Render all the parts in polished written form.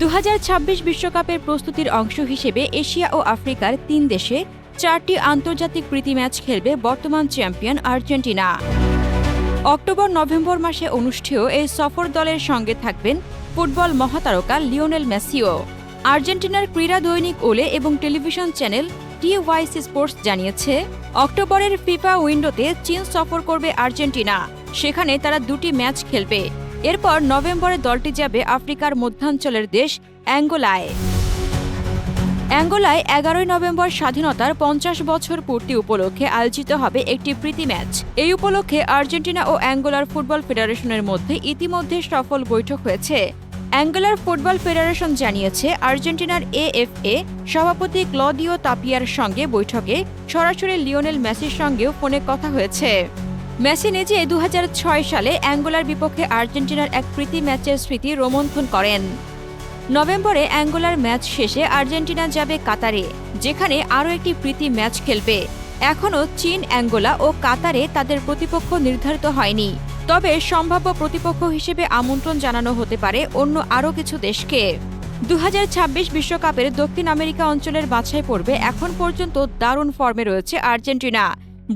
2026 বিশ্বকাপের প্রস্তুতির অংশ হিসেবে এশিয়া ও আফ্রিকার 3 দেশে 4টি আন্তর্জাতিক প্রীতি ম্যাচ খেলবে বর্তমান চ্যাম্পিয়ন আর্জেন্টিনা। অক্টোবর-নভেম্বর মাসে অনুষ্ঠেয় এই সফর দলের সঙ্গে থাকবেন ফুটবল মহাতারকা লিওনেল মেসিও। আর্জেন্টিনার ক্রীড়া দৈনিক ওলে এবং টেলিভিশন চ্যানেল টিওয়াইসি স্পোর্টস জানিয়েছে, অক্টোবরের ফিফা উইন্ডোতে চীন সফর করবে আর্জেন্টিনা। সেখানে তারা 2টি ম্যাচ খেলবে। এরপর নভেম্বরে দলটি যাবে আফ্রিকার মধ্যাঞ্চলের দেশ অ্যাঙ্গোলায়। 11ই নভেম্বর স্বাধীনতার 50 বছর পূর্তি উপলক্ষে আয়োজিত হবে একটি প্রীতি ম্যাচ। এই উপলক্ষে আর্জেন্টিনা ও অ্যাঙ্গোলার ফুটবল ফেডারেশনের মধ্যে ইতিমধ্যে সফল বৈঠক হয়েছে। অ্যাঙ্গোলার ফুটবল ফেডারেশন জানিয়েছে, আর্জেন্টিনার এএফএ সভাপতি ক্লদিও তাপিয়ার সঙ্গে বৈঠকে সরাসরি লিওনেল মেসির সঙ্গেও ফোনে কথা হয়েছে। মেসি নিজে 2006 সালে অ্যাঙ্গোলার বিপক্ষে আর্জেন্টিনার এক প্রীতি ম্যাচের স্মৃতি রোমন্থন করেন। নভেম্বরে অ্যাঙ্গোলার ম্যাচ শেষে আর্জেন্টিনা যাবে কাতারে, যেখানে আরও একটি প্রীতি ম্যাচ খেলবে। এখনও চীন, অ্যাঙ্গোলা ও কাতারে তাদের প্রতিপক্ষ নির্ধারিত হয়নি। তবে সম্ভাব্য প্রতিপক্ষ হিসেবে আমন্ত্রণ জানানো হতে পারে অন্য আরও কিছু দেশকে। 2026 বিশ্বকাপের দক্ষিণ আমেরিকা অঞ্চলের বাছাই পর্বে এখন পর্যন্ত দারুণ ফর্মে রয়েছে আর্জেন্টিনা।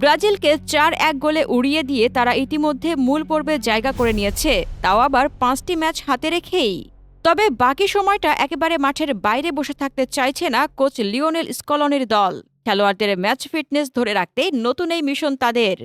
ব্রাজিলকে 4-1 গোলে উড়িয়ে দিয়ে তারা ইতিমধ্যে মূল পর্বে জায়গা করে নিয়েছে, তাও আবার 5টি ম্যাচ হাতে রেখেই। তবে বাকি সময়টা একেবারে মাঠের বাইরে বসে থাকতে চাইছে না কোচ লিওনেল স্কলনির দল। খেলোয়াড়দের ম্যাচ ফিটনেস ধরে রাখতে নতুন এই মিশন তাদের।